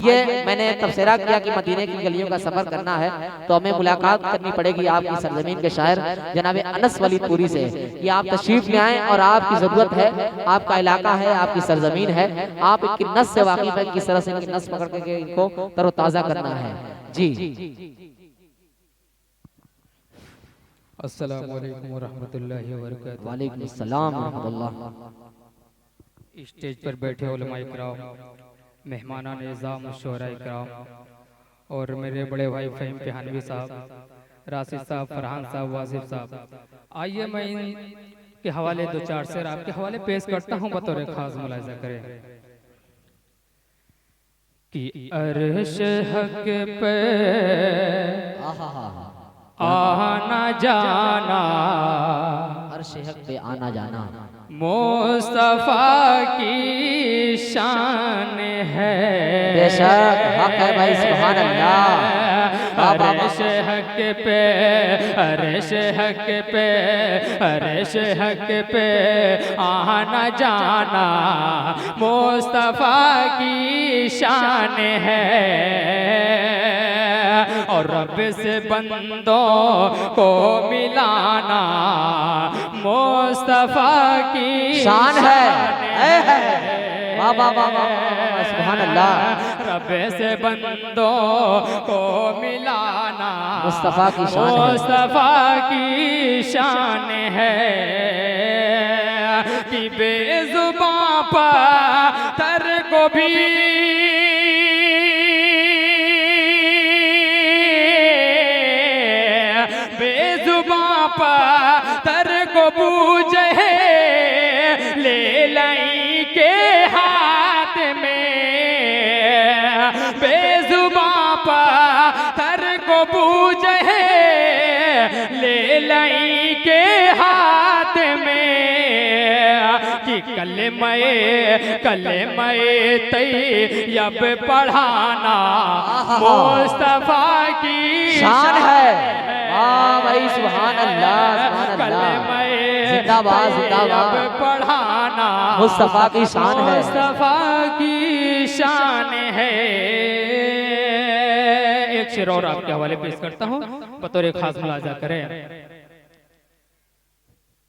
ये मैंने तबसरा किया कि मदीने की गलियों का सफर करना है तो हमें मुलाकात करनी पड़ेगी आपकी सरजमीन के शायर जनाब अनस वलीदपुरी से। ये आप तशरीफ ले आए और आपकी जरूरत है, आपका इलाका है, आपकी सरजमीन है, आप इनकी नस से वाकिफ है, किस तरह से इनकी नस पकड़ के इनको तरोताजा करना है। जी अस्सलामु अलैकुम वरहमतुल्लाहि वबरकातुहू। वालेकुम अस्सलाम रहमतुल्लाह। स्टेज पर बैठे उलमाए किराम, मेहमानान निज़ाम, शुहराए किराम और मेरे बड़े भाई फ़हीम पिहानवी साहब, राशिद साहब, फरहान साहब, वासिफ साहब, आइए मैं इनके हवाले दो चार शेर आपके हवाले पेश करता हूँ, बतौर खास मुलाहिज़ा करें कि अर्श हक पे आना जाना, अर्श हक पे आना जाना मुस्तफा की शान है। बेशक हक है भाई, सुभान अल्लाह। अर्श हक पे, अर्श हक पे, अर्श हक पे आना जाना मुस्तफा की शान है। और रब से बंदों को मिलाना मुस्तफा की शान है। वाह वाह वाह वाह, सुभान अल्लाह। रब से बंदों को मिलाना मुस्तफा की शान है, मुस्तफा की शान है। कि बेजुबां पत्थर को भी पत्थर को बूझे ले लाई के हाथ में, बेजुबां पत्थर को बूझे ले लाई के हाथ में। कि कलमे तैयब पढ़ाना मुस्तफा की शान है। हाँ भाई, सुभान अल्लाह, सुभान अल्लाह, जिंदाबाद जिंदाबाद। पढ़ाना मुस्तफा की शान है, मुस्तफा की शान है। एक शेर और आपके हवाले पेश करता हूँ, बतौर खास मुलाजा करें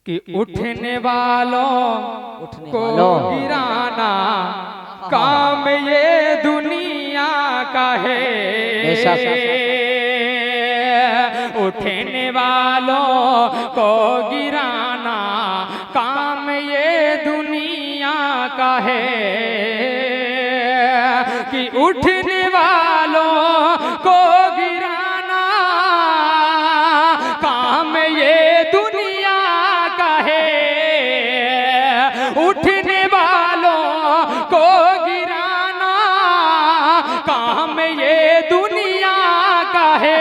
कि उठने वालों को गिराना काम ये दुनिया का है। उठने वालों को गिराना काम ये दुनिया का है। कि उठने वालों को गिराना काम ये दुनिया का है। उठने वालों को गिराना काम ये दुनिया का है।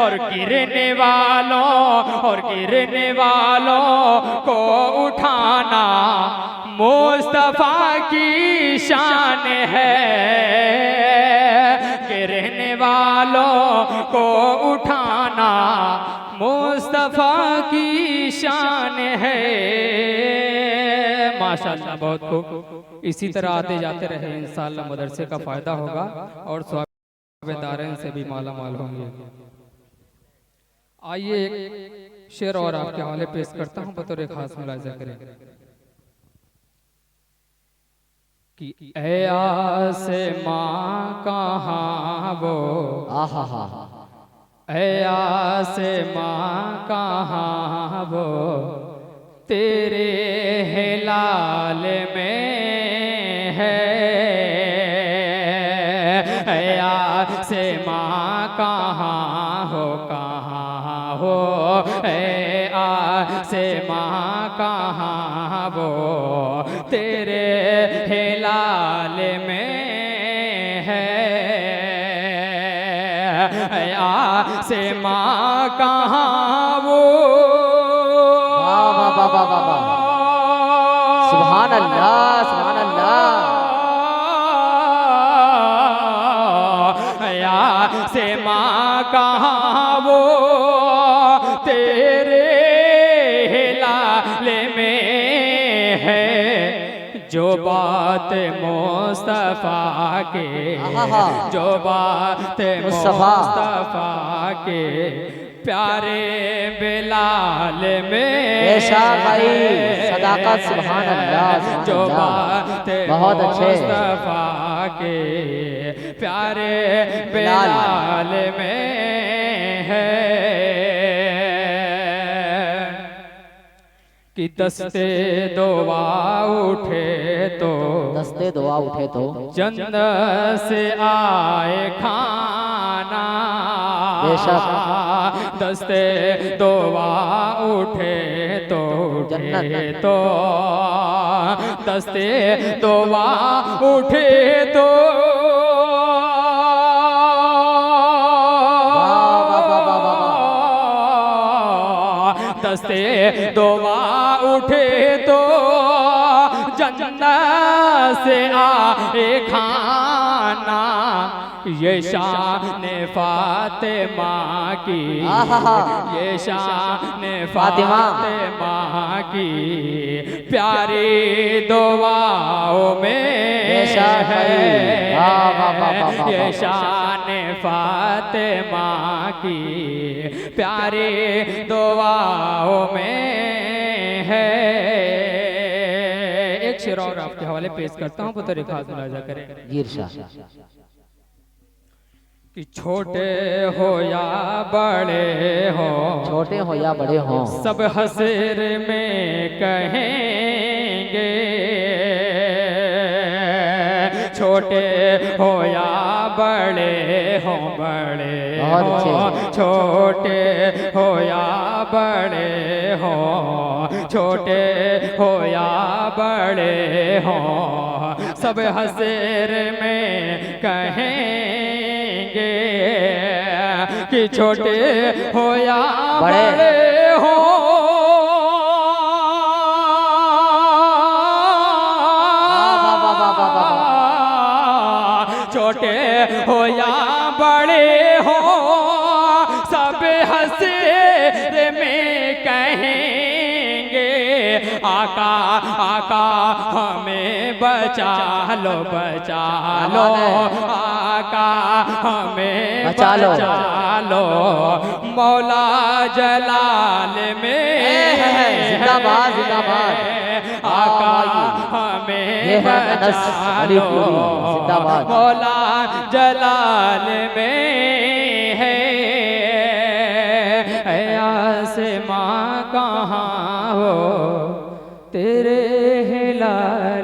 और गिरने वालों को उठाना मुस्तफा की शान है। गिरने वालों को उठाना मुस्तफा की शान है। माशाअल्लाह, बहुत खूब। इसी तरह आते जाते रहे, इंशाअल्लाह मदरसे का फायदा होगा और स्वागतदारन से भी माला माल होंगे। आइए एक शेर और आपके हवाले पेश करता हूँ, बतौर खास मुलाहिज़ा करें कि ऐ आसमां कहाँ वो, ऐ आसमां कहाँ वो तेरे हिलाल में है। ऐ आसमां कहाँ हो, कहाँ हो, ऐ आसमां कहाँ वो तेरे हिलाल में है। ऐ आसमां कहाँ वो, वाह वाह वाह वाह, सुभान अल्लाह, सुभान अल्लाह। आसमां कहाँ वो तेरे हिलाल में है। जो बात मुस्तफा के, जो बात मुस्तफा के प्यारे बिलाल में सदाकत सुभान अल्लाह। जो बात बहुत अच्छे मुस्तफा के प्यारे बिलाल में है कि दस्ते दुआ उठे तो, दस्ते दुआ उठे तो जन्नत से आए खाना। दस्ते दुआ उठे तो, उठे तो दस्ते दुआ उठे तो दस्ते दुआ उठे तो जन्नत से आए खाना। ये शान फातिमा की, ये शान फातिमा की प्यारी दुआओं में है। ये शान फातिमा की प्यारी दुआओं में है। एक शेर और आपके हवाले पेश करता हूँ, पुत्र खास मुलाजा करें। कि छोटे हो या बड़े हो, छोटे हो या बड़े हो, सब हसर में कहेंगे। छोटे हो या बड़े हो, बड़े हो, छोटे हो या बड़े हो, छोटे हो या बड़े हो, सब हसर में कहेंगे कि छोटे हो या बड़े हो। छोटे हो या बड़े हो, सब हसर में कहेंगे आका आका हमें बचा लो, बचा लो आका हमें बचा लो। मौला जलाल में जिंदाबाद जिंदाबाद आका हमें बचा लो। मौला जलाल में है। आसमां कहाँ हो तेरे हिलाल